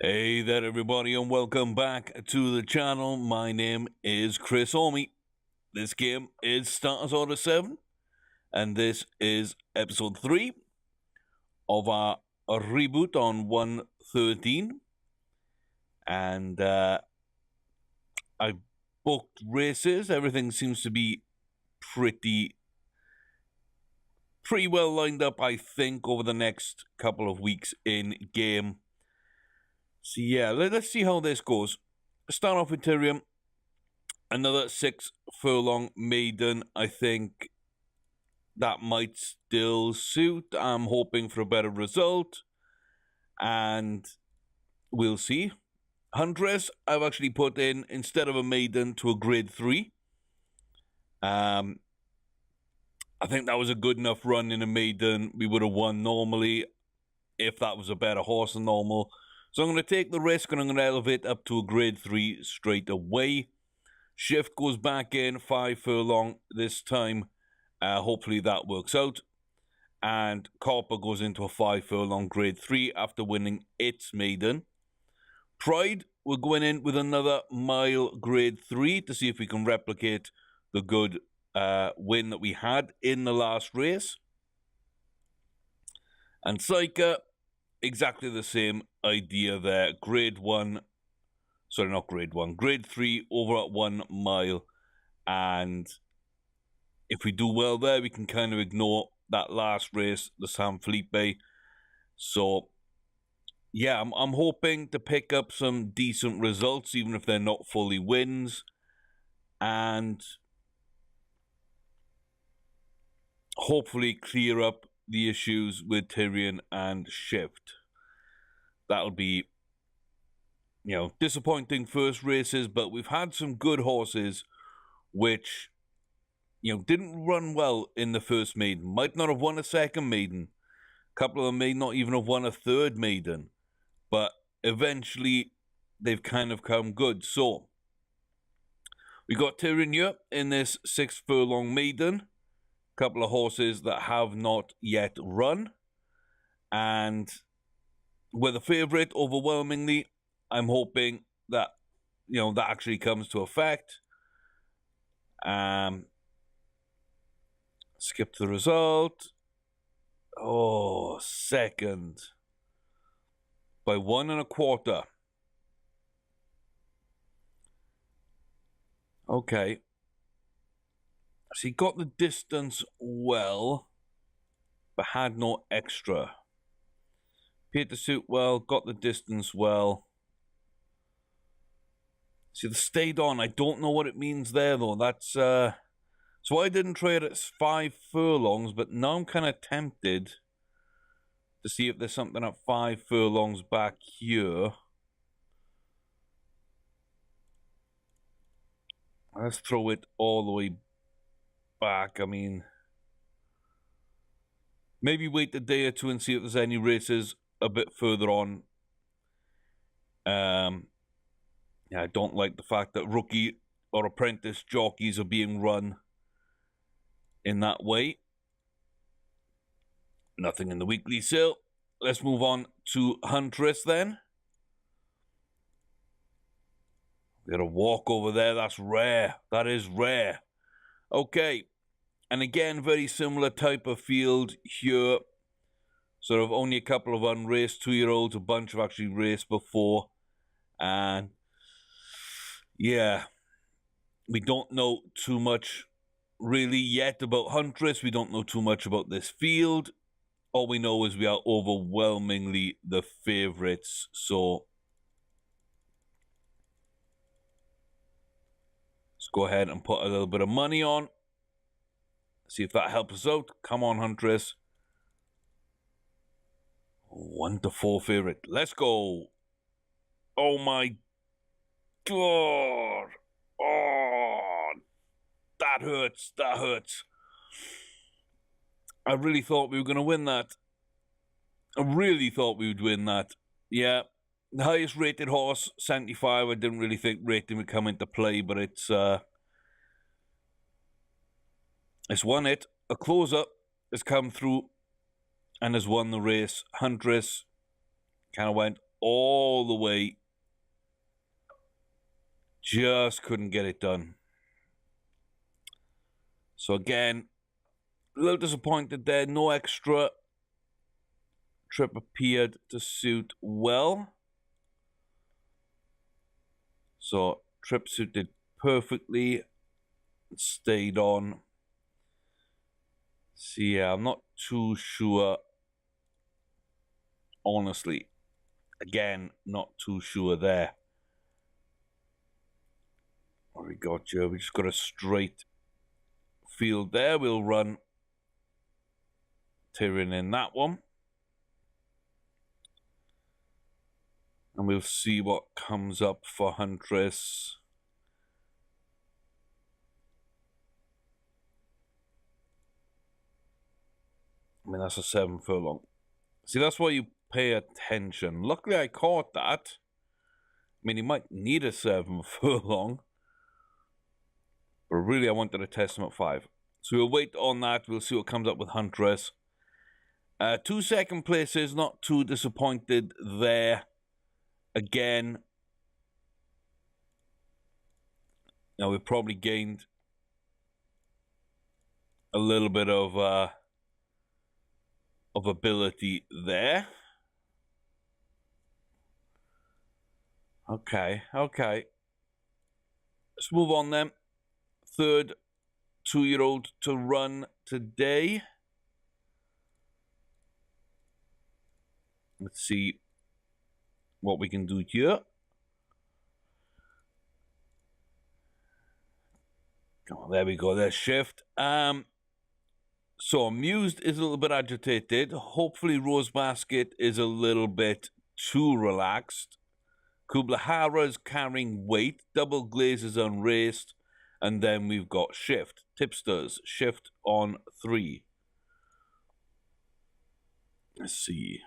Hey there, everybody, and welcome back to the channel. My name is Chris Orme. This game is Starters Order 7, and this is episode 3 of our reboot on 113. And I booked races. Everything seems to be pretty well lined up, I think, over the next couple of weeks in game. So yeah, let's see how this goes. Start off with Tyrion. Another 6 furlong maiden. I think that might still suit. I'm hoping for a better result, and we'll see. Huntress, I've actually put in, instead of a maiden, to a grade 3. I think that was a good enough run in a maiden. We would have won normally if that was a better horse than normal. So I'm going to take the risk, and I'm going to elevate up to a grade 3 straight away. Shift goes back in, 5 furlong this time. Hopefully that works out. And Copper goes into a 5 furlong grade 3 after winning its maiden. Pride, we're going in with another mile grade 3 to see if we can replicate the good win that we had in the last race. And Psyker, exactly the same idea there. Grade 1. Sorry, not grade 1. Grade 3 over at 1 mile. And if we do well there, we can kind of ignore that last race, the San Felipe. So, yeah, I'm hoping to pick up some decent results, even if they're not fully wins. And hopefully clear up the issues with Tyrion and Shift. That'll be, disappointing first races, but we've had some good horses which, didn't run well in the first maiden. Might not have won a second maiden. A couple of them may not even have won a third maiden. But eventually, they've kind of come good. So, we got Tyrion here in this 6 furlong maiden. A couple of horses that have not yet run. And we're the favourite overwhelmingly. I'm hoping that, that actually comes to effect. Skip the result. Oh, second. By 1 1/4. Okay. So he got the distance well, but had no extra. Appeared to suit well, got the distance well. See, the stayed on. I don't know what it means there, though. That's, so I didn't try it at 5 furlongs, but now I'm kind of tempted to see if there's something at 5 furlongs back here. Let's throw it all the way back. I mean, maybe wait a day or two and see if there's any races a bit further on. Yeah, I don't like the fact that rookie or apprentice jockeys are being run in that way. Nothing in the weekly sale. Let's move on to Huntress then. We got a walk over there. That's rare. That is rare. Okay. And again, very similar type of field here. Sort of only a couple of unraced 2-year-olds. A bunch have actually raced before. And yeah, we don't know too much really yet about Huntress. We don't know too much about this field. All we know is we are overwhelmingly the favourites. So let's go ahead and put a little bit of money on. See if that helps us out. Come on, Huntress. 1 to 4 favourite. Let's go. Oh my God. Oh, that hurts. That hurts. I really thought we were going to win that. I really thought we would win that. Yeah. The highest rated horse, 75. I didn't really think rating would come into play, but it's won it. A closer has come through and has won the race. Huntress kind of went all the way. Just couldn't get it done. So again, a little disappointed there. No extra. Trip appeared to suit well. So trip suited perfectly. Stayed on. So yeah, I'm not too sure. Honestly. Again, not too sure there. What we got here? We just got a straight field there. We'll run Tyrion in that one. And we'll see what comes up for Huntress. I mean, that's a 7 furlong. See, that's why you pay attention. Luckily, I caught that. I mean, he might need a 7 furlong. But really, I wanted to test him at 5. So we'll wait on that. We'll see what comes up with Huntress. 2 second places, not too disappointed there. Again. Now, we've probably gained a little bit of ability there. Okay. Let's move on then. Third 2-year-old to run today. Let's see what we can do here. Oh, there we go. There's shift. So Amused is a little bit agitated. Hopefully Rose Basket is a little bit too relaxed. Kublahara is carrying weight. Double Glaze is unraced. And then we've got shift. Tipsters, shift on 3. Let's see.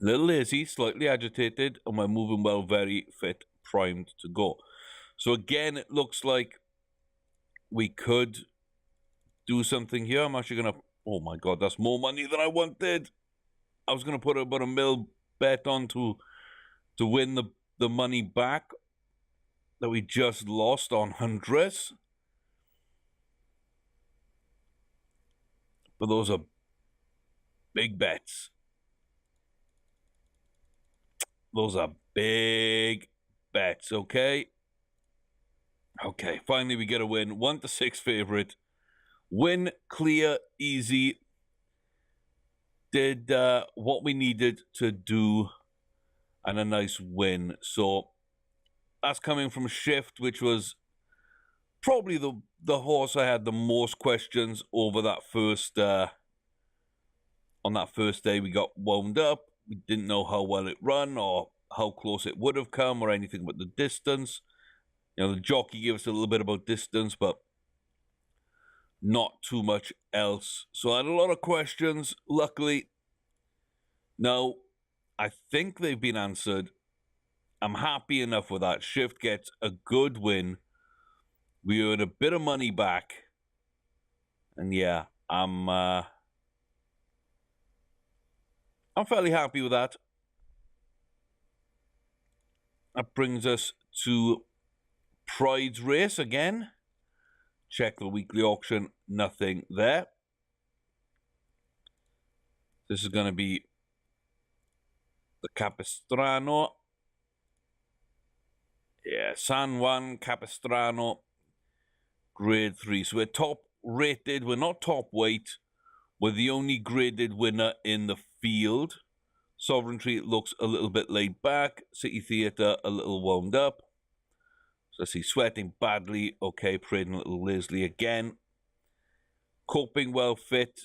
A little lazy, slightly agitated, and we're moving well, very fit, primed to go. So again, it looks like we could do something here. I'm actually going to... Oh my God, that's more money than I wanted. I was going to put about a mil bet on to win the money back that we just lost on Huntress. But those are big bets. Those are big bets, okay? Okay, finally we get a win. 1-6 favorite. Win, clear, easy. Did what we needed to do, and a nice win. So that's coming from Shift, which was probably the horse I had the most questions over that first on that first day. We got wound up. We didn't know how well it ran or how close it would have come or anything but the distance. You know, the jockey gave us a little bit about distance, but not too much else. So I had a lot of questions. Luckily, now I think they've been answered. I'm happy enough with that. Shift gets a good win. We earned a bit of money back. And yeah, I'm fairly happy with that. That brings us to Pride's race again. Check the weekly auction, nothing there. This is going to be the Capistrano. Yeah, San Juan Capistrano, grade 3. So we're top rated. We're not top weight. We're the only graded winner in the field. Sovereignty looks a little bit laid back. City Theatre a little wound up. So I see Sweating badly. Okay, parading a little lazily again. Coping well fit.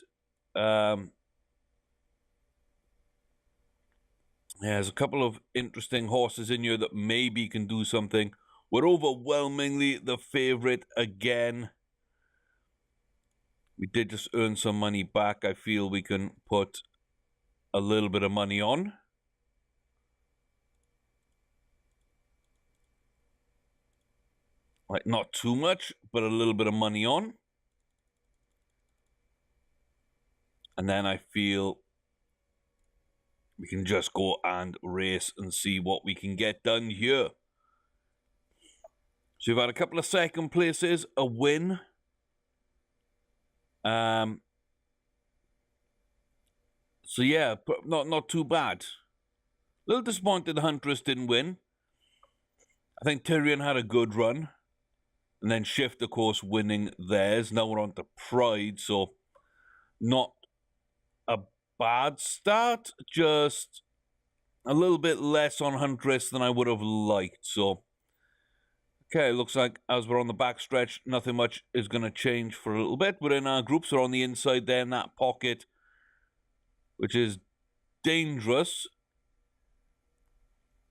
Yeah, there's a couple of interesting horses in here that maybe can do something. We're overwhelmingly the favourite again. We did just earn some money back. I feel we can put a little bit of money on. Like, not too much, but a little bit of money on. And then I feel we can just go and race and see what we can get done here. So we've had a couple of second places, a win. So yeah, not too bad. A little disappointed the Huntress didn't win. I think Tyrion had a good run. And then Shift, of course, winning theirs. Now we're on to Pride, so not a bad start. Just a little bit less on Huntress than I would have liked. So, okay, looks like as we're on the back stretch, nothing much is going to change for a little bit. We're in our groups. We're on the inside there in that pocket, which is dangerous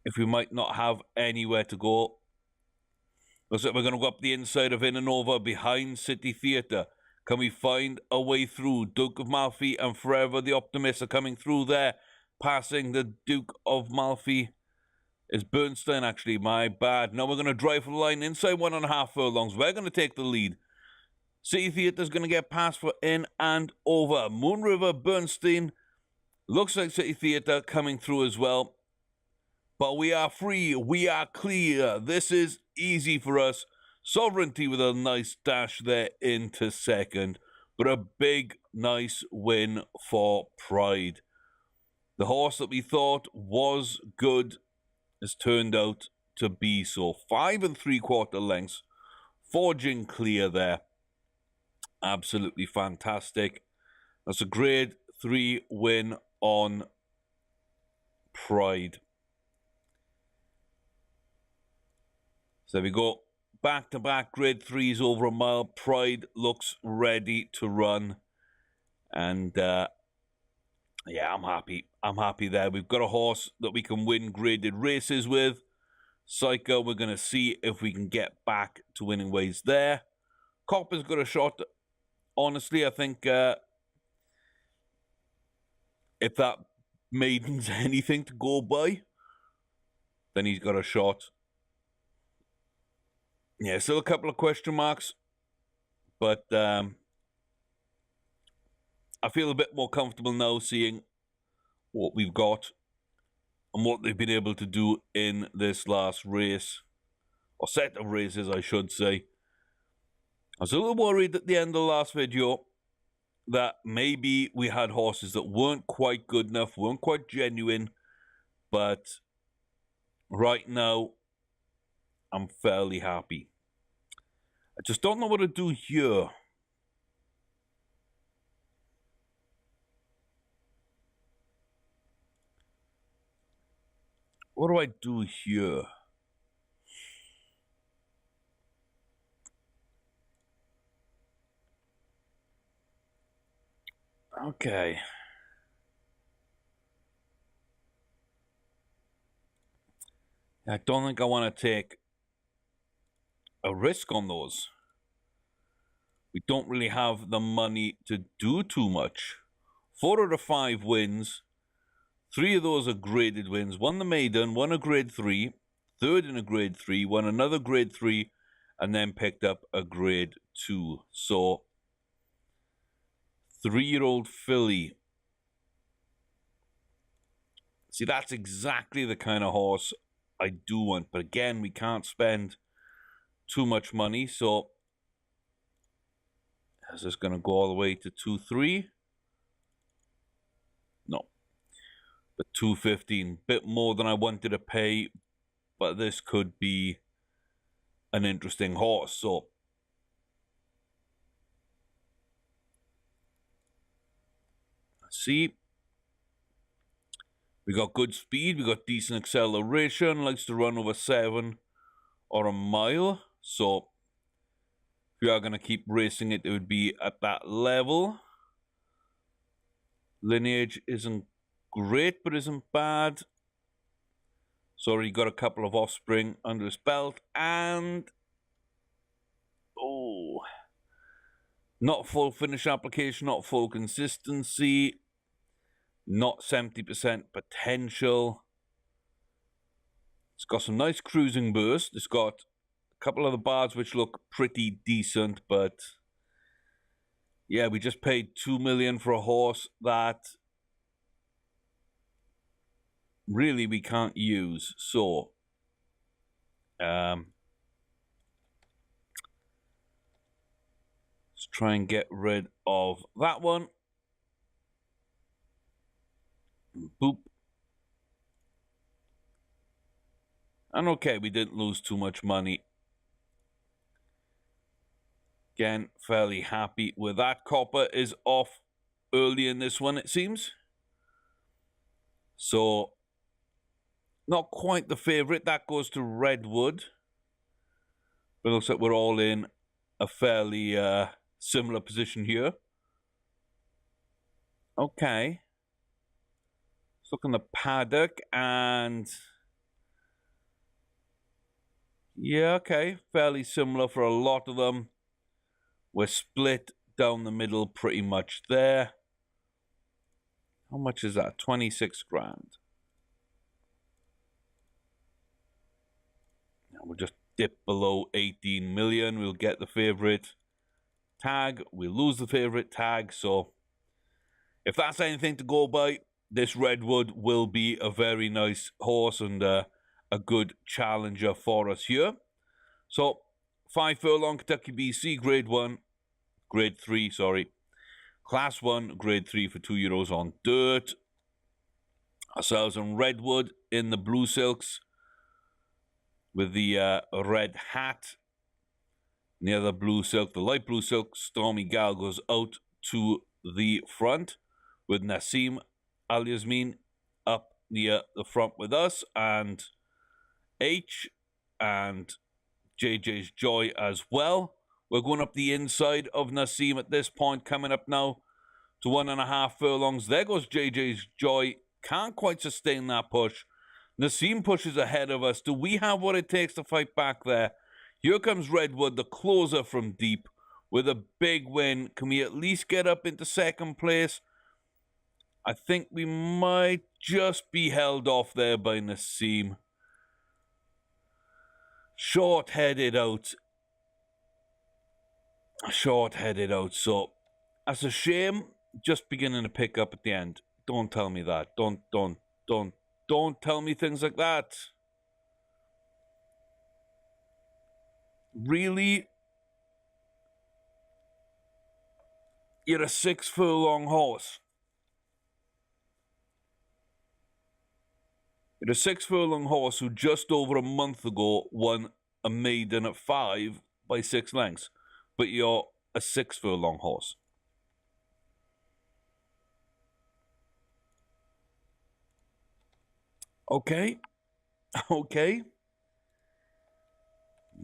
if we might not have anywhere to go. Looks like we're going to go up the inside of In and Over behind City Theatre. Can we find a way through? Duke of Malfi and Forever the Optimist are coming through there. Passing the Duke of Malfi is Bernstein, actually. My bad. Now we're going to drive for the line inside 1.5 furlongs. We're going to take the lead. City Theatre's going to get past for In and Over. Moon River, Bernstein. Looks like City Theatre coming through as well. But we are free. We are clear. This is easy for us. Sovereignty with a nice dash there into second. But a big, nice win for Pride. The horse that we thought was good has turned out to be so. 5 3/4 lengths. Forging clear there. Absolutely fantastic. That's a grade 3 win on Pride. So there we go. Back-to-back grade 3s over a mile. Pride looks ready to run. And, yeah, I'm happy. I'm happy there. We've got a horse that we can win graded races with. Psycho, we're going to see if we can get back to winning ways there. Copper's got a shot. Honestly, I think if that maiden's anything to go by, then he's got a shot. Yeah, still a couple of question marks, but I feel a bit more comfortable now seeing what we've got and what they've been able to do in this last race, or set of races, I should say. I was a little worried at the end of the last video that maybe we had horses that weren't quite good enough, weren't quite genuine, but right now, I'm fairly happy. I just don't know what to do here. What do I do here? Okay. I don't think I want to take a risk on those. We don't really have the money to do too much. 4 out of 5 wins. 3 of those are graded wins. 1 the maiden, 1 a grade 3, 3rd in a grade 3, 1 another grade 3, and then picked up a grade 2. So, 3-year-old filly. See, that's exactly the kind of horse I do want. But again, we can't spend too much money. So, is this going to go all the way to 2-3? No. But 215, bit more than I wanted to pay, but this could be an interesting horse. So let's see. We got good speed, we got decent acceleration, likes to run over 7 or a mile. So if we are going to keep racing it, it would be at that level. Lineage isn't great, but isn't bad. So already got a couple of offspring under his belt, and not full finish application, not full consistency, not 70% potential. It's got some nice cruising burst. It's got a couple of the bars which look pretty decent, but yeah, we just paid $2 million for a horse that really we can't use. So let's try and get rid of that one. Boop. And okay, we didn't lose too much money. Again, fairly happy with that. Copper is off early in this one, it seems. So, not quite the favorite. That goes to redwood. But it looks like we're all in a fairly similar position here. Okay. Let's look in the paddock and... yeah, okay. Fairly similar for a lot of them. We're split down the middle pretty much there. How much is that? 26 grand. Now we'll just dip below 18 million. We'll get the favorite tag. We'll lose the favorite tag. So if that's anything to go by, this redwood will be a very nice horse and a good challenger for us here. So 5 furlong Kentucky BC, grade 3, sorry. Class 1, grade 3 for €2 on dirt. Ourselves on redwood in the blue silks with the red hat. And the other blue silk, the light blue silk, Stormy Gal goes out to the front with Nassim Al Yasmin up near the front with us, and H and JJ's Joy as well. We're going up the inside of Nassim at this point, coming up now to 1.5 furlongs. There goes JJ's Joy. Can't quite sustain that push. Nassim pushes ahead of us. Do we have what it takes to fight back there? Here comes Redwood, the closer from deep, with a big win. Can we at least get up into second place? I think we might just be held off there by Nassim. Short-headed out. So that's a shame. Just beginning to pick up at the end. Don't tell me that. Don't tell me things like that. Really? You're a 6 furlong horse. You're a 6 furlong horse who just over a month ago won a maiden at 5 by 6 lengths. But you're a 6 furlong horse. Okay. Okay.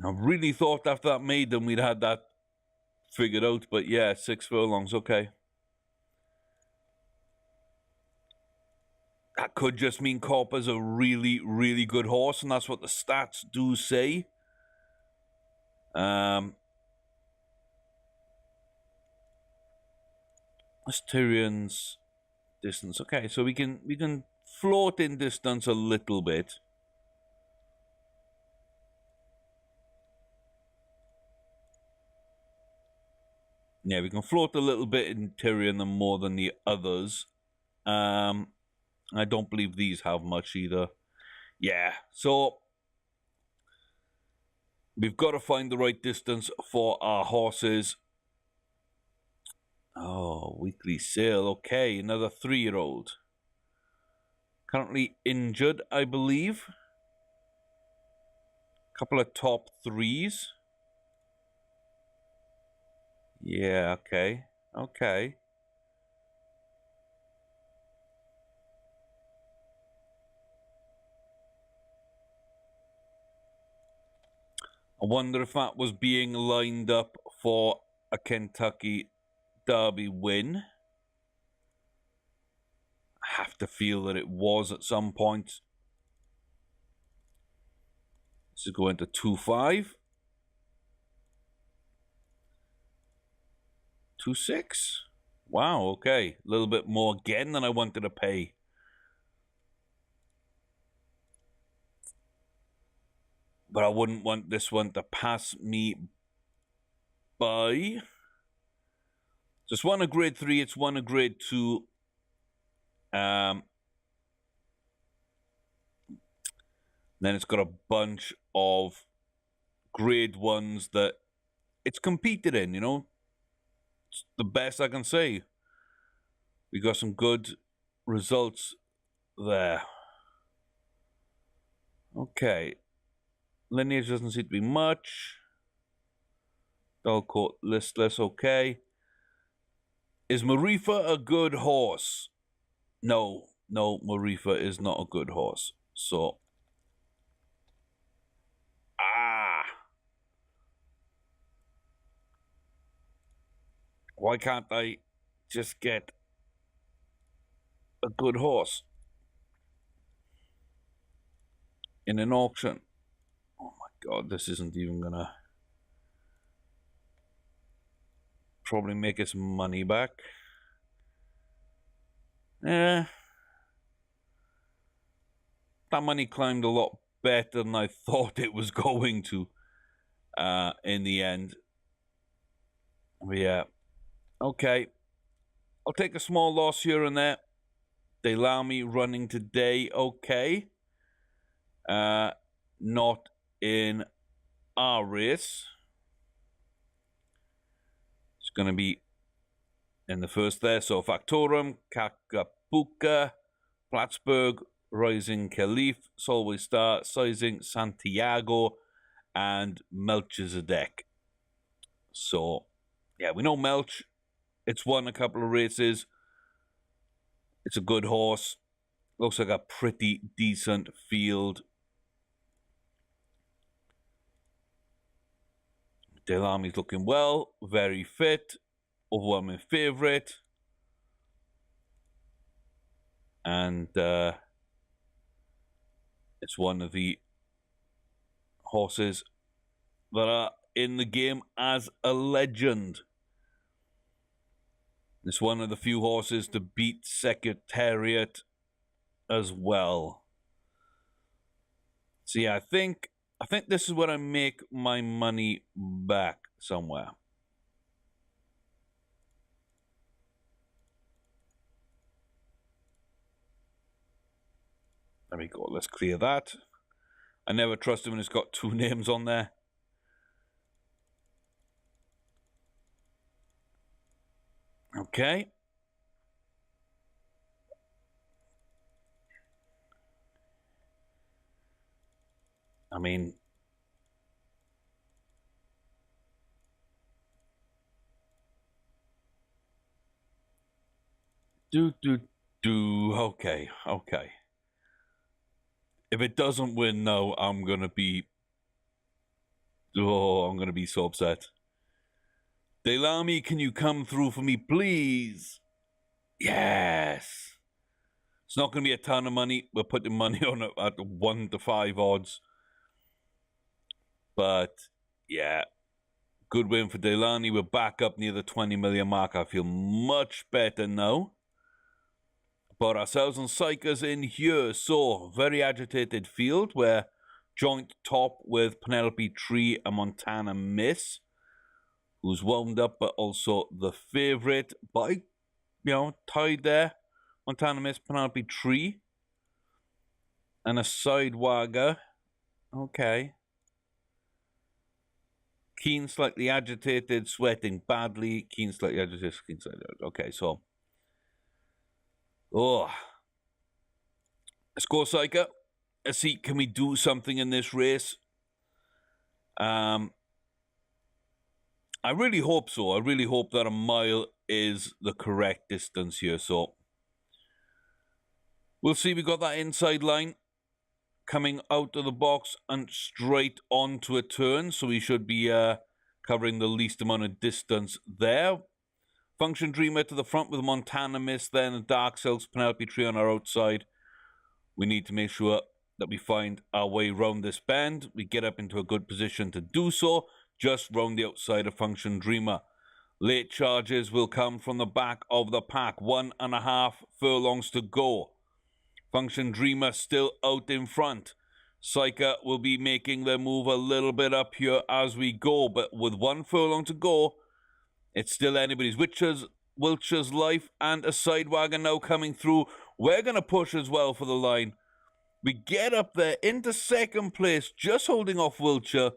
I really thought after that maiden we'd had that figured out, but yeah, 6 furlongs, okay. That could just mean Copper's a really, really good horse, and that's what the stats do say. That's Tyrion's distance. Okay, so we can float in distance a little bit. Yeah, we can float a little bit in Tyrion and more than the others. I don't believe these have much either. Yeah, so we've got to find the right distance for our horses. Oh, weekly sale. Okay, another 3-year-old. Currently injured, I believe. Couple of top 3s. Yeah, okay. Okay. I wonder if that was being lined up for a Kentucky Derby win. I have to feel that it was at some point. This is going to 2.5. 2.6. Wow, okay. A little bit more again than I wanted to pay. But I wouldn't want this one to pass me by. So it's one a grade 3, it's one a grade 2. Then it's got a bunch of grade ones that it's competed in, you know. It's the best I can say. We got some good results there. Okay. Lineage doesn't seem to be much. Dull coat listless, okay. Is Marifa a good horse? No, Marifa is not a good horse. So, why can't I just get a good horse in an auction? Oh my god, this isn't even gonna probably make us money back. That money climbed a lot better than I thought it was going to in the end. But yeah, okay. I'll take a small loss here and there. They allow me running today, okay. Not in our race. It's going to be in the first there. So Factorum, Cacapuca, Plattsburgh, Rising Caliph, Solway Star, Sizing, Santiago, and Melchizedek. So, yeah, we know Melch. It's won a couple of races. It's a good horse. Looks like a pretty decent field. Delami's looking well, very fit, overwhelming favorite. And it's one of the horses that are in the game as a legend. It's one of the few horses to beat Secretariat as well. So yeah, I think this is where I make my money back somewhere. There we go. Let's clear that. I never trust him when it's got two names on there. Okay. I mean, okay. If it doesn't win, no, I'm gonna be so upset. Delami, can you come through for me, please? Yes. It's not going to be a ton of money. We're putting money on it at 1 to 5 odds. But, yeah. Good win for Delani. We're back up near the 20 million mark. I feel much better now. But ourselves and Psychers in here. So, very agitated field. We're joint top with Penelope Tree and Montana Miss, who's wound up, but also the favorite. But, tied there. Montana Miss, Penelope Tree. And a sidewagger. Okay. Keen, slightly agitated, sweating badly. Keen, slightly agitated, keen, slightly agitated. Okay, so. Oh. Let's go, Psyker. Let's see, can we do something in this race? I really hope so. I really hope that a mile is the correct distance here. So we'll see. We got that inside line coming out of the box and straight onto a turn. So we should be covering the least amount of distance there. Function Dreamer to the front with Montana Miss, then Dark Silks, Penelope Tree on our outside. We need to make sure that we find our way around this bend. We get up into a good position to do so, just round the outside of Function Dreamer. Late charges will come from the back of the pack. 1.5 furlongs to go. Function Dreamer still out in front. Psyker will be making their move a little bit up here as we go, but with 1 furlong to go, it's still anybody's. Wiltshire's Life and a side wagon now coming through. We're going to push as well for the line. We get up there into second place, just holding off Wiltshire,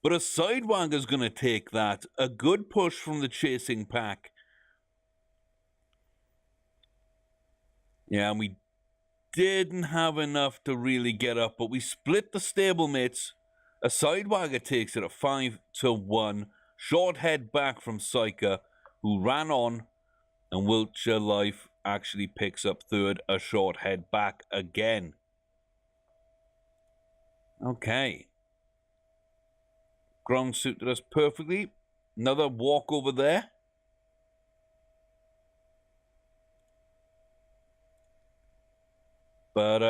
but a Sidewanger's going to take that. A good push from the chasing pack. Yeah, and we didn't have enough to really get up, but we split the stablemates. A Sidewanger takes it at 5-1. Short head back from Syker, who ran on, and Wiltshire Life actually picks up third. A short head back again. Okay. Ground suited us perfectly. Another walk over there. But,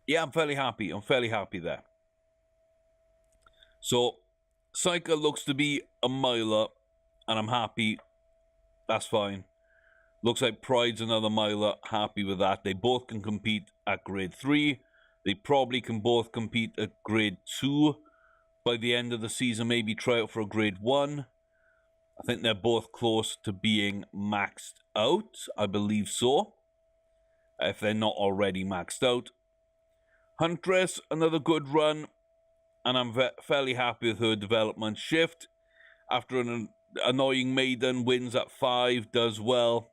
yeah, I'm fairly happy. I'm fairly happy there. So, Syker looks to be a miler, and I'm happy. That's fine. Looks like Pride's another miler. Happy with that. They both can compete at grade 3. They probably can both compete at grade 2 by the end of the season. Maybe try out for a grade 1. I think they're both close to being maxed out. I believe so. If they're not already maxed out. Huntress, another good run. And I'm fairly happy with her development. Shift, after an annoying maiden, wins at 5, does well.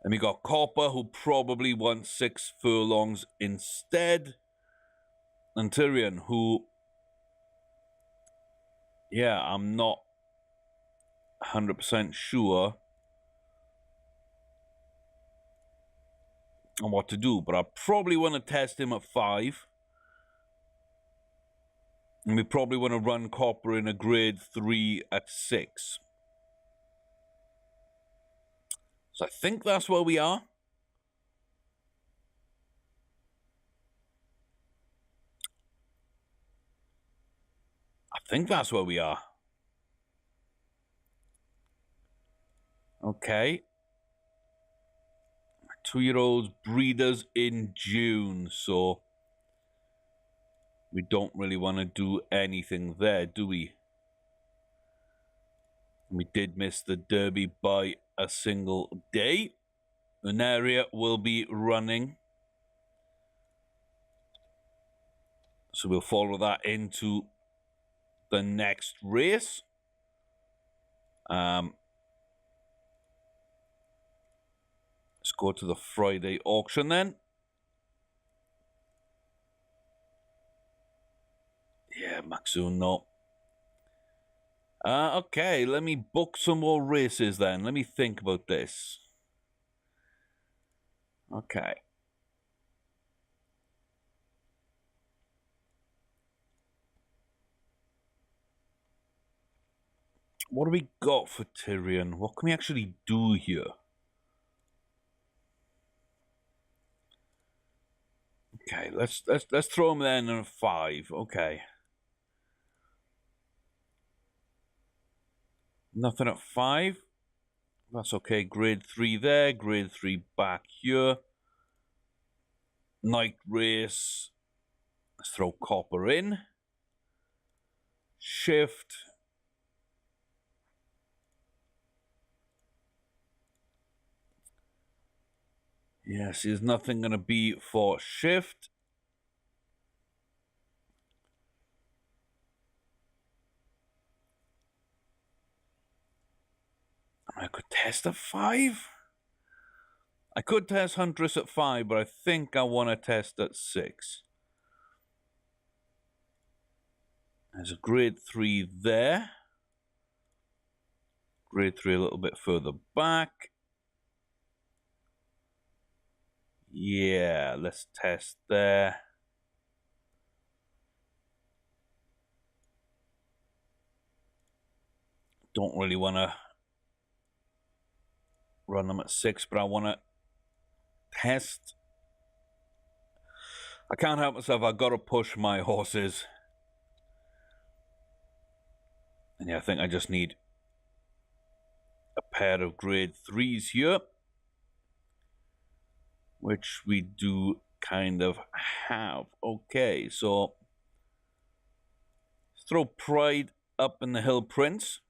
And we got Copper, who probably wants 6 furlongs instead. And Tyrion, who, yeah, I'm not 100% sure on what to do, but I probably want to test him at 5. And we probably want to run Copper in a grade 3 at 6. So I think that's where we are. I think that's where we are. Okay. 2-year-olds breeders in June, so we don't really want to do anything there, do we? We did miss the Derby by a single day. Unaria will be running, so we'll follow that into the next race. Let's go to the Friday auction then. Yeah, Maxoon, no. Okay, let me book some more races then. Let me think about this. Okay. What do we got for Tyrion? What can we actually do here? Okay, let's throw him then in a 5. Okay. Nothing at 5. That's okay. Grade 3 there. Grade 3 back here. Night race. Let's throw Copper in. Shift. Yes, there's nothing going to be for Shift. I could test at 5. I could test Huntress at 5, but I think I want to test at 6. There's a grade 3 there. Grade 3 a little bit further back. Yeah, let's test there. Don't really want to run them at 6, but I want to test. I can't help myself. I've got to push my horses. And yeah, I think I just need a pair of grade 3s here, which we do kind of have. Okay, so let's throw Pride up in the Hill Prince.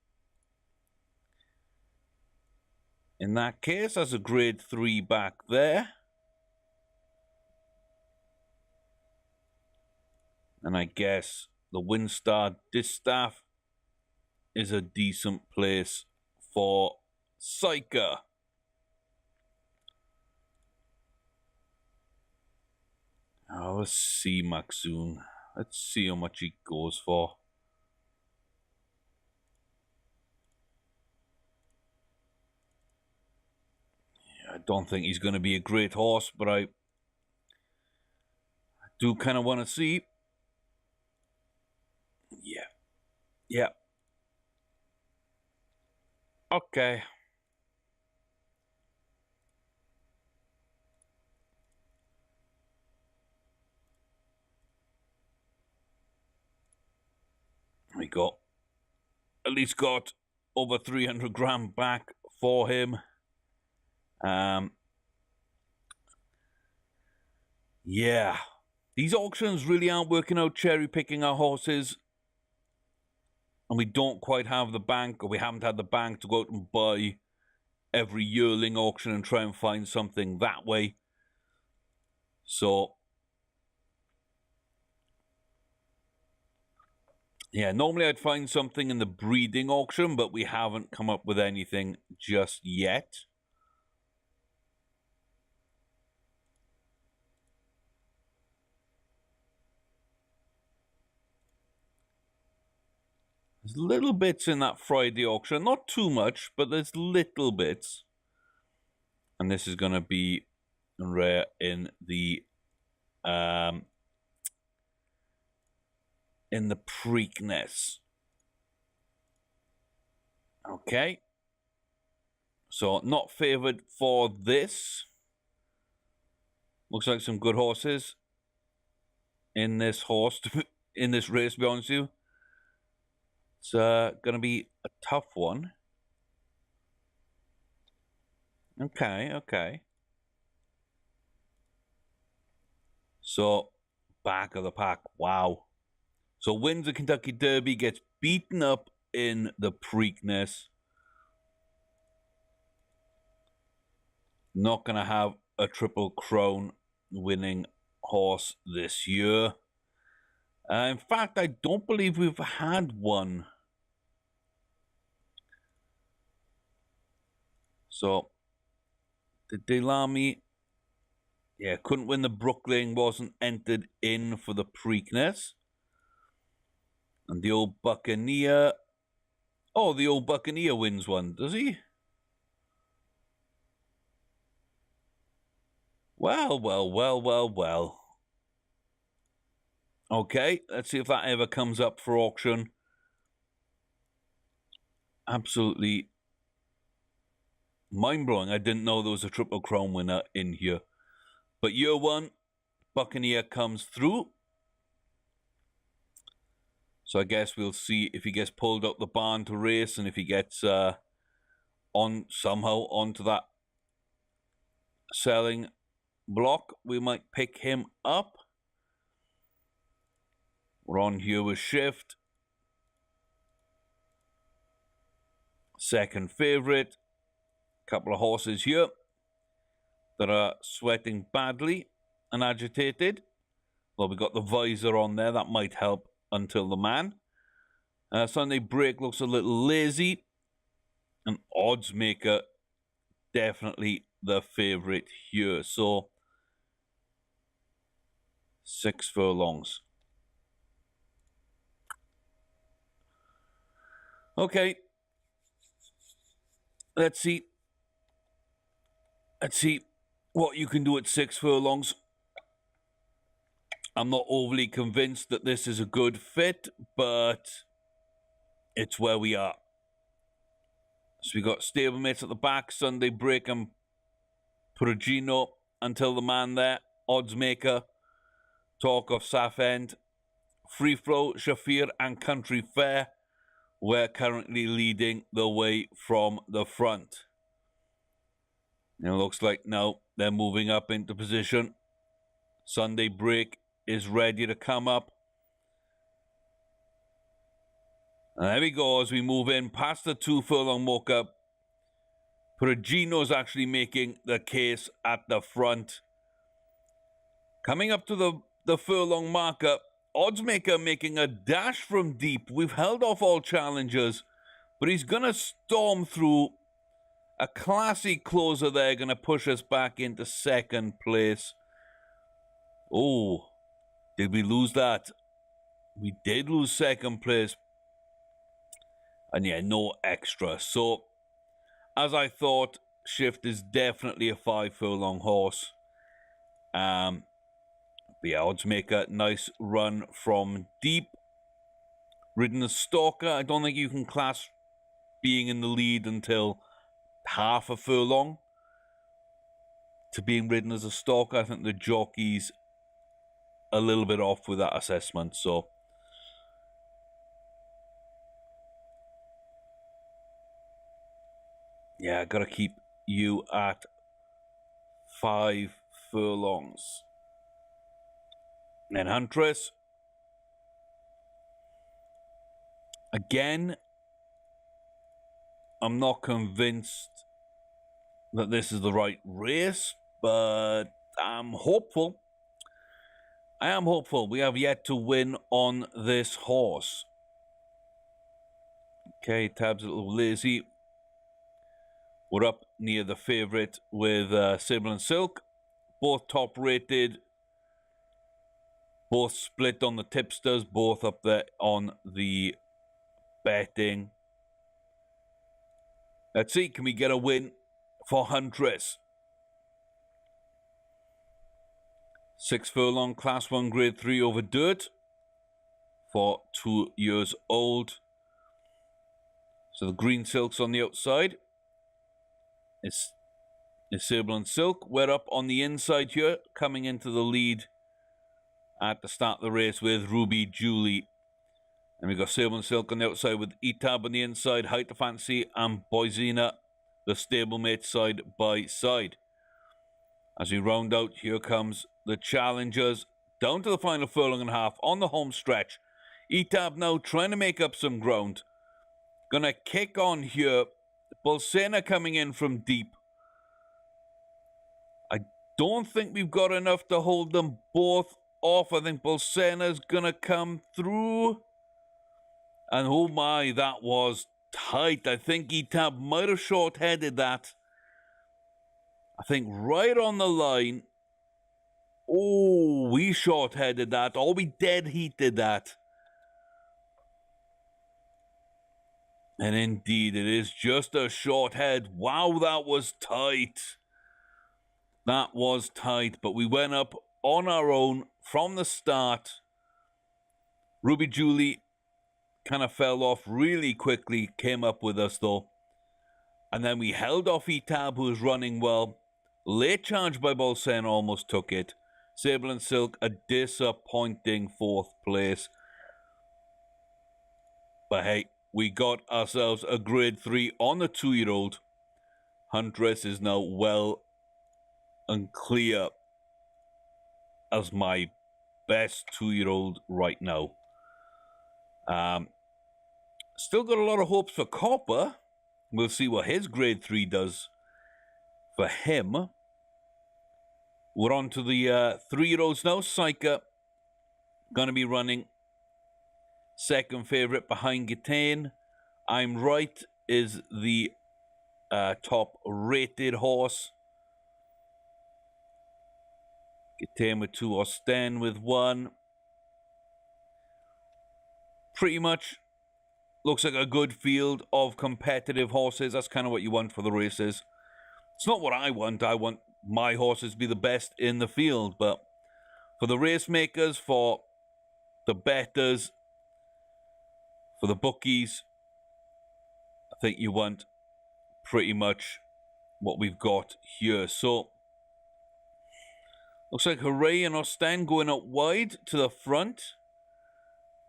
In that case, that's a grade 3 back there. And I guess the Windstar Distaff is a decent place for Psyker. Oh, let's see Maxoon. Let's see how much he goes for. I don't think he's going to be a great horse, but I do kind of want to see. Yeah. Okay. We got at least got over 300 grand back for him. Yeah, these auctions really aren't working out, cherry picking our horses, and we don't quite have the bank, or we haven't had the bank to go out and buy every yearling auction and try and find something that way. So yeah, normally I'd find something in the breeding auction, but we haven't come up with anything just yet. There's little bits in that Friday auction, not too much, but there's little bits. And this is going to be rare in the Preakness. Okay. So not favored for this. Looks like some good horses in this in this race, to be honest with you. It's going to be a tough one. Okay. So, back of the pack. Wow. So, wins the Kentucky Derby, gets beaten up in the Preakness. Not going to have a Triple Crown winning horse this year. In fact, I don't believe we've had one. So, the Delamy, yeah, couldn't win the Brooklyn, wasn't entered in for the Preakness. And the old Buccaneer, oh, the old Buccaneer wins one, does he? Well. Okay, let's see if that ever comes up for auction. Absolutely mind-blowing. I didn't know there was a Triple Crown winner in here. But year one, Buccaneer comes through. So I guess we'll see if he gets pulled out the barn to race and if he gets somehow onto that selling block. We might pick him up. We're on here with Shift. Second favorite. Couple of horses here that are sweating badly and agitated. Well, we got the visor on there. That might help until the man. Sunday Break looks a little lazy. And Odds Maker, definitely the favorite here. So, 6 furlongs. Okay. Let's see what you can do at 6 furlongs. I'm not overly convinced that this is a good fit, but it's where we are. So we got stablemates at the back, Sunday Break and Perugino until the man there, Odds Maker, Talk of Southend, Free Flow, Shafir and Country Fair. We're currently leading the way from the front. It looks like now they're moving up into position. Sunday Break is ready to come up. And there we go as we move in past the 2 furlong mock-up. Perugino's actually making the case at the front. Coming up to the furlong marker, Oddsmaker making a dash from deep. We've held off all challengers, but he's going to storm through. A classy closer there, going to push us back into second place. Oh, did we lose that? We did lose second place. And yeah, no extra. So, as I thought, Shift is definitely a 5 furlong horse. But yeah, Oddsmaker, nice run from deep. Ridden as Stalker. I don't think you can class being in the lead until half a furlong to being ridden as a Stalker. I think the jockey's a little bit off with that assessment. So yeah, I gotta keep you at 5 furlongs. And then Huntress. Again, I'm not convinced that this is the right race, but I'm hopeful. I am hopeful. We have yet to win on this horse. Okay, Tab's a little lazy. We're up near the favourite with Sable and Silk. Both top rated. Both split on the tipsters. Both up there on the betting. Let's see, can we get a win for Huntress? 6 furlong, Class 1, Grade 3 over dirt for 2 years old. So the green silk's on the outside. It's Sable and Silk. We're up on the inside here, coming into the lead at the start of the race with Ruby Julie. And we've got Sable and Silk on the outside with Etab on the inside, Height of Fancy and Boyzina, the stablemate, side by side. As we round out, here comes the challengers down to the final furlong and a half on the home stretch. Etab now trying to make up some ground. Gonna kick on here. Bolsena coming in from deep. I don't think we've got enough to hold them both off. I think Bolsena's gonna come through. And oh my, that was tight. I think Etab might have short-headed that. I think right on the line. Oh, we short-headed that. Or we dead-heated that. And indeed, it is just a short head. Wow, that was tight. That was tight. But we went up on our own from the start. Ruby Julie kind of fell off really quickly. Came up with us, though. And then we held off Etab, who was running well. Late charge by Bolsen almost took it. Sable and Silk, a disappointing 4th place. But hey, we got ourselves a grade 3 on the 2-year-old. Huntress is now well and clear as my best 2-year-old right now. Still got a lot of hopes for Copper. We'll see what his grade 3 does for him. We're on to the 3-year-olds now. Psycha going to be running second favourite behind Gitane. I'm Right is the top rated horse. Gitane with 2, Osten with 1. Pretty much looks like a good field of competitive horses. That's kind of what you want for the races. It's not what I want. I want my horses to be the best in the field. But for the race makers, for the bettors, for the bookies, I think you want pretty much what we've got here. So, looks like Hooray and Osten going out wide to the front.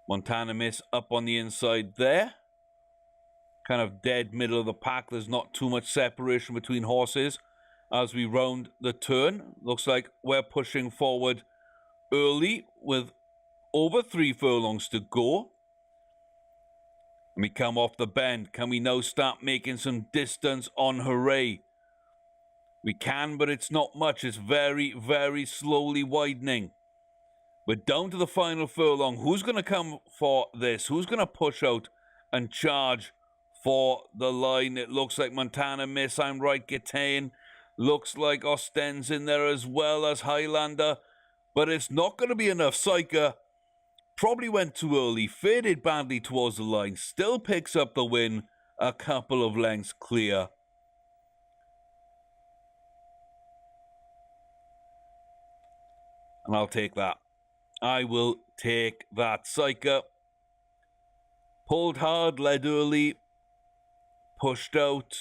Montana Miss up on the inside there. Kind of dead middle of the pack. There's not too much separation between horses as we round the turn. Looks like we're pushing forward early with over 3 furlongs to go. And we come off the bend. Can we now start making some distance on Hooray? We can, but it's not much. It's very, very slowly widening. We're down to the final furlong. Who's going to come for this? Who's going to push out and charge for the line? It looks like Montana Miss, I'm right, Gitane. Looks like Ostend's in there as well as Highlander. But it's not going to be enough. Psyker probably went too early, faded badly towards the line, still picks up the win a couple of lengths clear. And I'll take that. I will take that. Psyker pulled hard, led early, pushed out,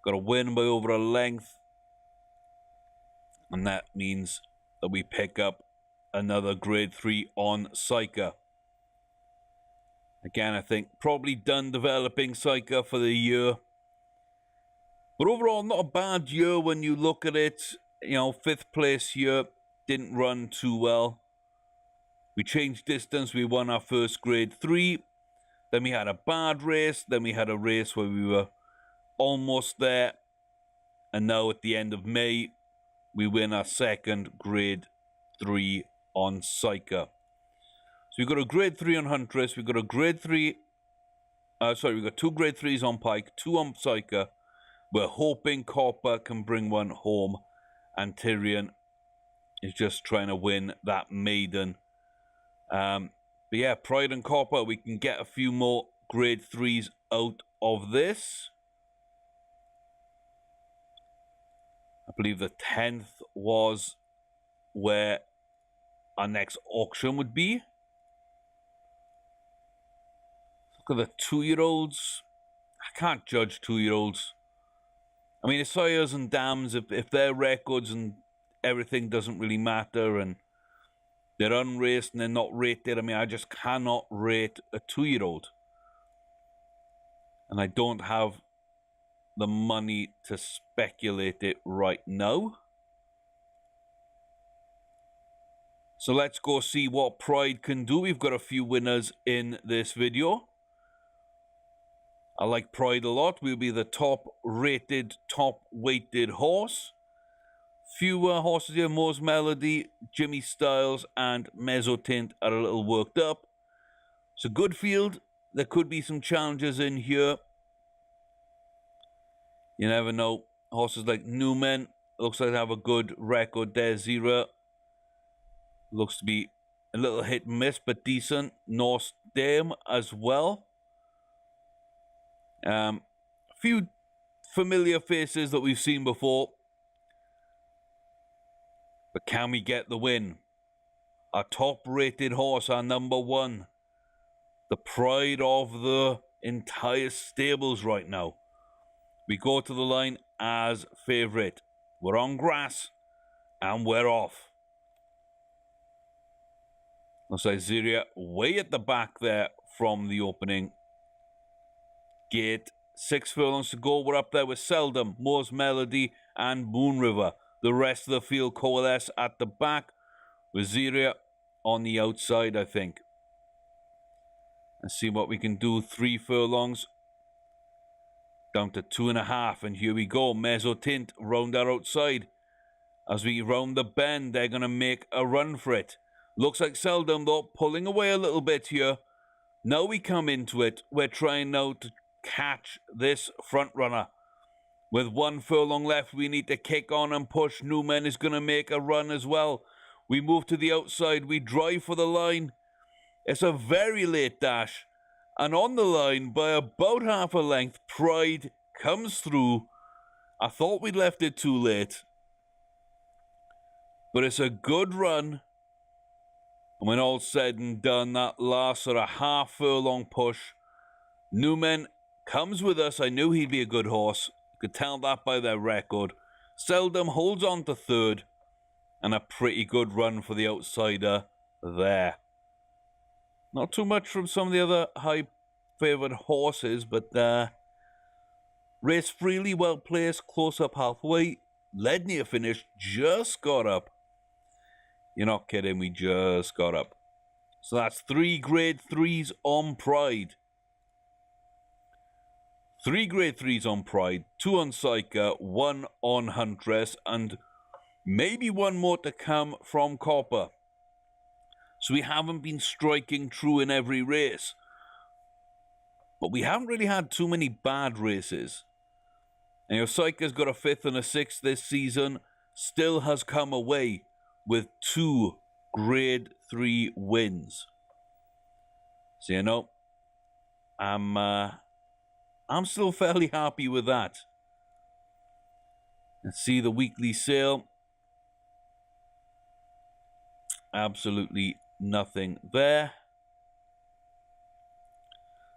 got a win by over a length. And that means that we pick up another grade 3 on Psyker. Again, I think probably done developing Psyker for the year. But overall, not a bad year when you look at it. You know, 5th place here, didn't run too well. We changed distance, we won our first grade 3. Then we had a bad race, then we had a race where we were almost there. And now at the end of May, we win our second grade 3 on Psyker. So we've got a grade 3 on Huntress, we've got a grade 3, we've got 2 grade 3s on Pike, 2 on Psyker. We're hoping Copper can bring one home, and Tyrion is just trying to win that maiden. But yeah, Pride and Copper, we can get a few more grade 3s out of this. I believe the 10th was where our next auction would be. Look at the 2-year-olds. I can't judge 2-year-olds. I mean, the Sawyers and Dams, if their records and everything doesn't really matter and they're unraced and they're not rated, I mean, I just cannot rate a 2-year-old. And I don't have the money to speculate it right now. So let's go see what Pride can do. We've got a few winners in this video. I like Pride a lot. We'll be the top rated, top weighted horse. Few horses here, Moore's Melody, Jimmy Styles, and Mezzotint are a little worked up. It's a good field. There could be some challenges in here. You never know. Horses like Newman, looks like they have a good record there. Zira looks to be a little hit and miss, but decent. Norse Dame as well. A few familiar faces that we've seen before. But can we get the win? Our top-rated horse, our number 1. The pride of the entire stables right now. We go to the line as favourite. We're on grass, and we're off. Looks like Ziria way at the back there from the opening gate. 6 furlongs to go. We're up there with Seldom, Moore's Melody, and Moon River. The rest of the field coalesce at the back with Ziria on the outside, I think. Let's see what we can do. 3 furlongs down to 2.5, and here we go. Mezzotint round our outside. As we round the bend, they're going to make a run for it. Looks like Seldom, though, pulling away a little bit here. Now we come into it. We're trying now to catch this front runner. With 1 furlong left, we need to kick on and push. Newman is going to make a run as well. We move to the outside. We drive for the line. It's a very late dash. And on the line, by about half a length, Pride comes through. I thought we'd left it too late. But it's a good run. And when all's said and done, that last sort of half furlong push, Newman comes with us. I knew he'd be a good horse. Could tell that by their record. Seldom holds on to 3rd. And a pretty good run for the outsider there. Not too much from some of the other high-favoured horses, but race freely, well placed, close up halfway. Led near finish, just got up. You're not kidding, we just got up. So that's 3 grade 3s on Pride. 3 grade 3s on Pride, 2 on Psyker, 1 on Huntress, and maybe 1 more to come from Copper. So we haven't been striking true in every race. But we haven't really had too many bad races. And Psyker's got a 5th and a 6th this season, still has come away with 2 grade 3 wins. So, you know, I'm still fairly happy with that. Let's see the weekly sale. Absolutely nothing there.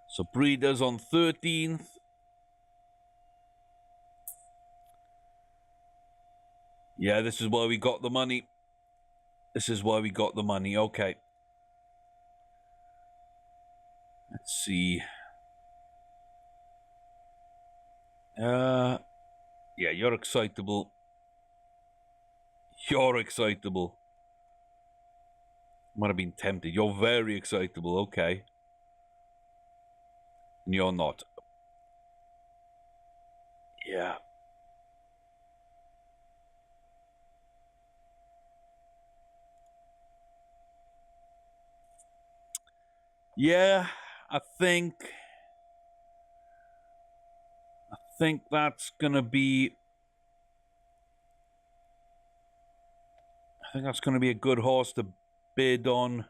So breeders on 13th. Yeah, this is why we got the money. This is why we got the money. Okay. Let's see. Yeah, you're excitable. You're excitable. Might have been tempted. You're very excitable. Okay. And you're not. Yeah. Yeah, I think that's gonna be. I think that's gonna be a good horse to bid on.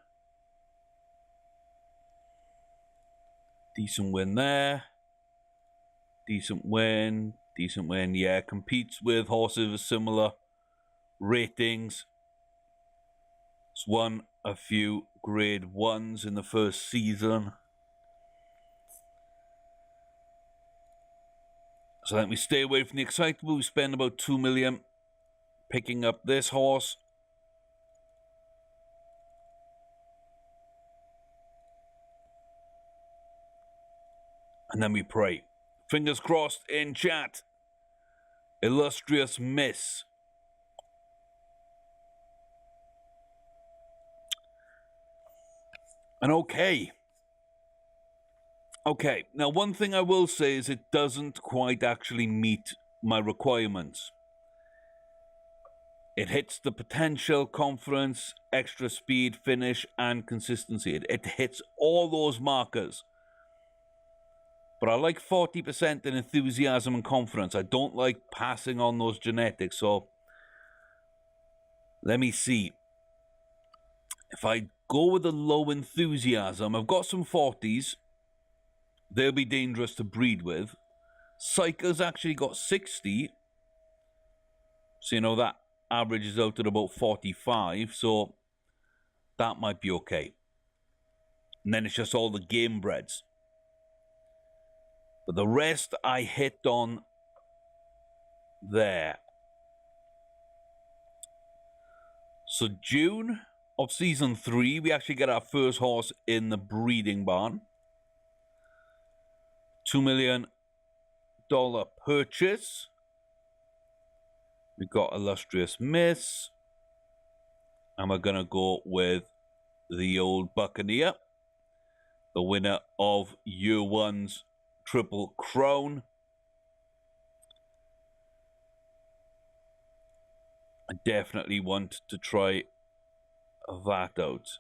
Decent win there. Decent win. Decent win. Yeah, competes with horses with similar ratings. It's won a few grade 1s in the first season. So then we stay away from the excitable. We spend about 2 million picking up this horse. And then we pray. Fingers crossed in chat. Illustrious Miss. And okay. Okay, now one thing I will say is it doesn't quite actually meet my requirements. It hits the potential, confidence, extra speed, finish, and consistency. It hits all those markers. But I like 40% in enthusiasm and confidence. I don't like passing on those genetics. So let me see. If I go with the low enthusiasm, I've got some 40s. They'll be dangerous to breed with. Psyker's actually got 60. So, you know, that averages out at about 45. So that might be okay. And then it's just all the game breds. But the rest I hit on there. So June of season 3, we actually get our first horse in the breeding barn. $2 million purchase. We got Illustrious Miss. And we're going to go with the old Buccaneer. The winner of year 1's Triple Crown. I definitely want to try that out.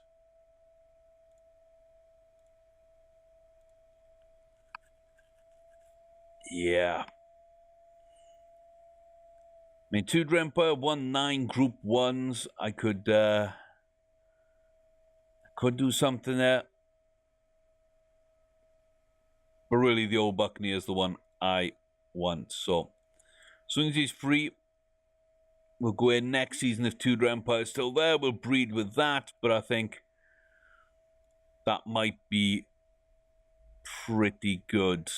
Yeah. I mean, 2 Dremper, 1-9 Group 1s. I could do something there. But really, the old Buccaneer is the one I want. So, as soon as he's free, we'll go in next season. If 2 Dremper is still there, we'll breed with that. But I think that might be pretty good.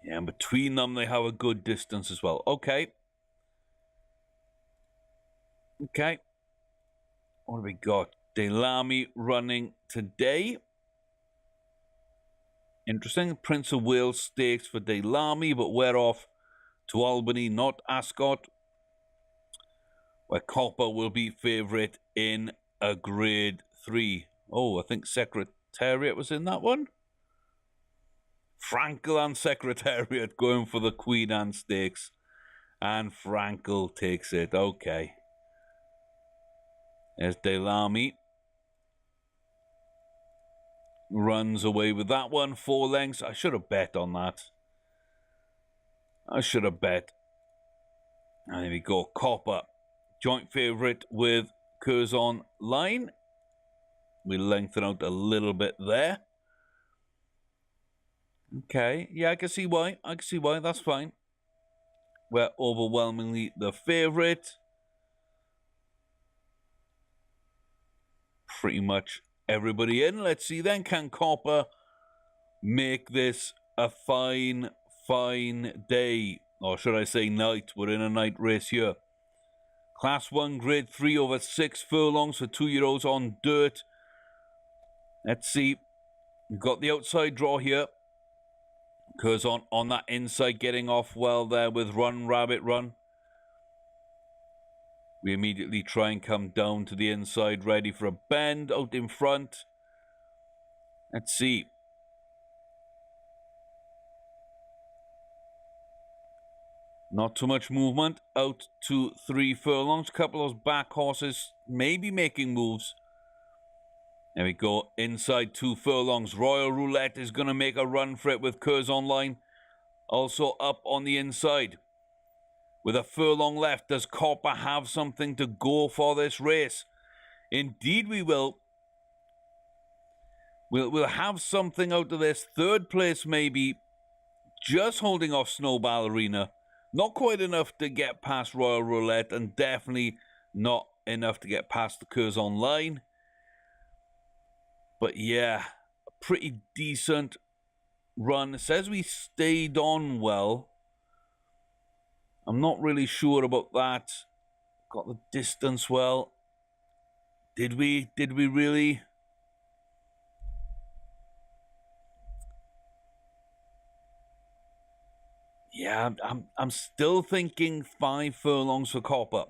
Yeah, and between them, they have a good distance as well. Okay. Okay. What have we got? Delamy running today. Interesting. Prince of Wales stakes for Delamy, but we're off to Albany, not Ascot, where Copper will be favourite in a grade 3. Oh, I think Secretariat was in that one. Frankel and Secretariat going for the Queen Anne Stakes. And Frankel takes it. Okay. There's Delamy. Runs away with that one. 4 lengths. I should have bet on that. I should have bet. And there we go. Copper. Joint favourite with Curzon Line. We lengthen out a little bit there. Okay. Yeah, I can see why. I can see why. That's fine. We're overwhelmingly the favourite. Pretty much everybody in. Let's see then. Can Copper make this a fine day? Or should I say night? We're in a night race here. Class 1, Grade 3 over 6 furlongs for 2-year-olds on dirt. Let's see. We've got the outside draw here. Curzon on that inside, getting off well there with Run, Rabbit, Run. We immediately try and come down to the inside, ready for a bend out in front. Let's see. Not too much movement. Out to 3 furlongs. Couple of those back horses maybe making moves. There we go. Inside 2 furlongs. Royal Roulette is going to make a run for it with Curzon Line. Also up on the inside. With a furlong left, does Copper have something to go for this race? Indeed we will. We'll have something out of this. 3rd place maybe. Just holding off Snow Ballerina. Not quite enough to get past Royal Roulette, and definitely not enough to get past the Curzon Line. But yeah, a pretty decent run. It says we stayed on well. I'm not really sure about that. Got the distance well. Did we really? Yeah, I'm still thinking 5 furlongs for Copper.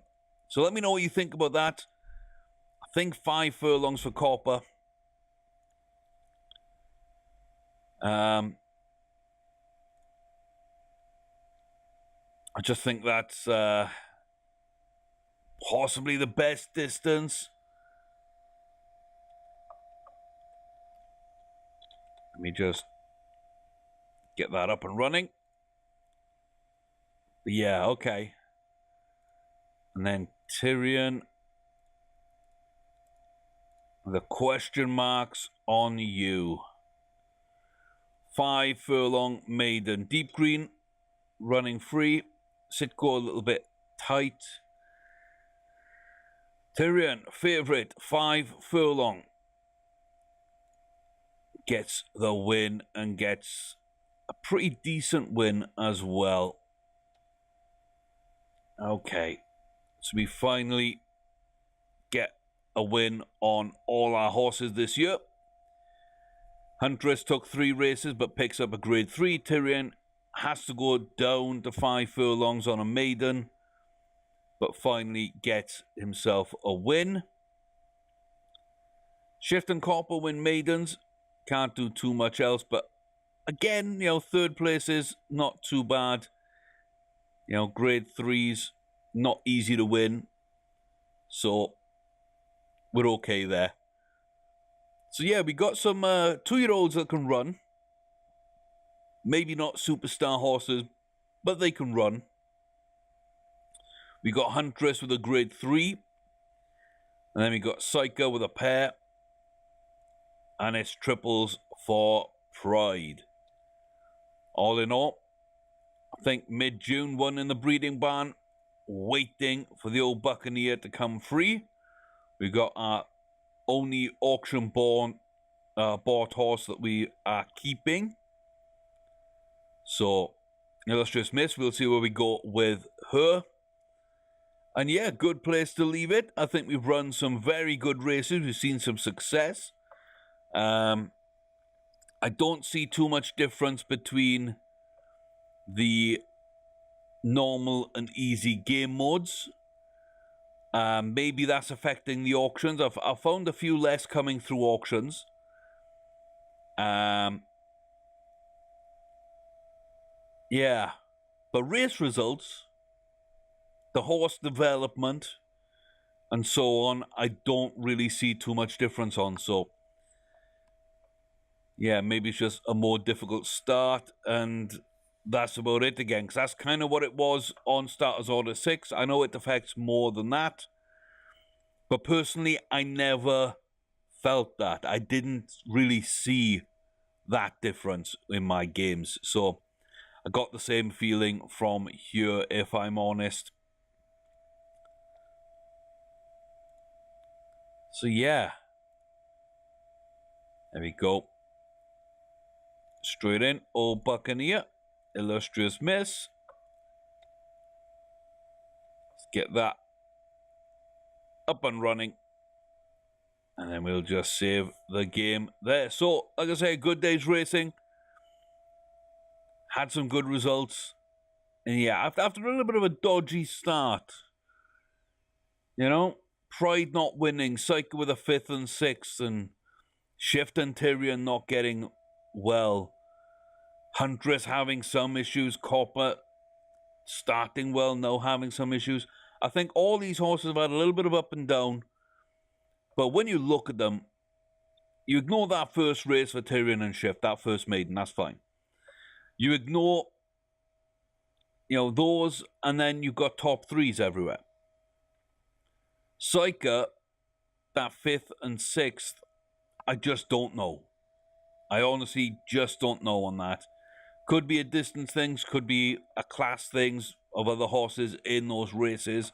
So let me know what you think about that. I think 5 furlongs for Copper. I just think that's possibly the best distance. Let me just get that up and running. Yeah, okay. And then Tyrion. The question marks on you. 5 furlong maiden. Deep green. Running free. Sitco a little bit tight. Tyrion, favourite. 5 furlong. Gets the win and gets a pretty decent win as well. Okay, so we finally get a win on all our horses this year. Huntress took 3 races but picks up a Grade 3. Tyrion has to go down to 5 furlongs on a maiden, but finally gets himself a win. Shift and Copper win maidens. Can't do too much else, but again, 3rd place is not too bad. Grade 3s, not easy to win. So, we're okay there. So, yeah, we got some 2-year-olds that can run. Maybe not superstar horses, but they can run. We got Huntress with a Grade 3. And then we got Psycho with a pair. And it's triples for Pride. All in all, I think mid-June, one in the breeding barn, waiting for the old Buccaneer to come free. We got our only auction-born bought horse that we are keeping. So, Illustrious Miss, we'll see where we go with her. And yeah, good place to leave it. I think we've run some very good races. We've seen some success. I don't see too much difference between the normal and easy game modes. Maybe that's affecting the auctions. I've found a few less coming through auctions. Yeah, but race results, the horse development, and so on, I don't really see too much difference on. So, yeah, maybe it's just a more difficult start, and that's about it again. Because that's kind of what it was on Starters Order 6. I know it affects more than that, but personally, I never felt that. I didn't really see that difference in my games. So, I got the same feeling from here, if I'm honest. So, yeah. There we go. Straight in, Old Buccaneer, Illustrious Miss. Let's get that up and running. And then we'll just save the game there. So, like I say, good day's racing. Had some good results. And yeah, after a little bit of a dodgy start, you know, Pride not winning, Psycho with a 5th and 6th, and Shift and Tyrion not getting well. Huntress having some issues, Copper starting well, now having some issues. I think all these horses have had a little bit of up and down, but when you look at them, you ignore that first race for Tyrion and Shift, that first maiden, that's fine. You ignore, those, and then you've got top threes everywhere. Psycha, that 5th and 6th, I just don't know. I honestly just don't know on that. Could be a distance things, could be a class things of other horses in those races.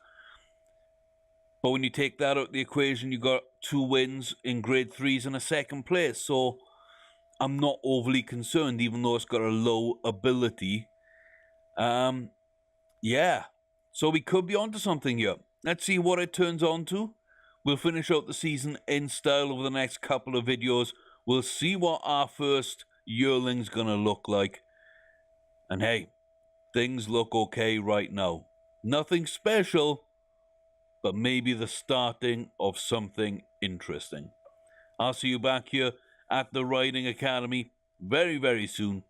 But when you take that out of the equation, you got 2 wins in grade 3s and a 2nd place. So I'm not overly concerned, even though it's got a low ability. Yeah. So we could be onto something here. Let's see what it turns on to. We'll finish out the season in style over the next couple of videos. We'll see what our first yearling's gonna look like. And hey, things look okay right now. Nothing special, but maybe the starting of something interesting. I'll see you back here at the Riding Academy very, very soon.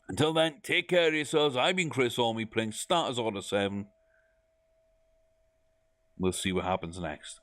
Until then, take care of yourselves. I've been Chris Orme playing Starters Order 7. We'll see what happens next.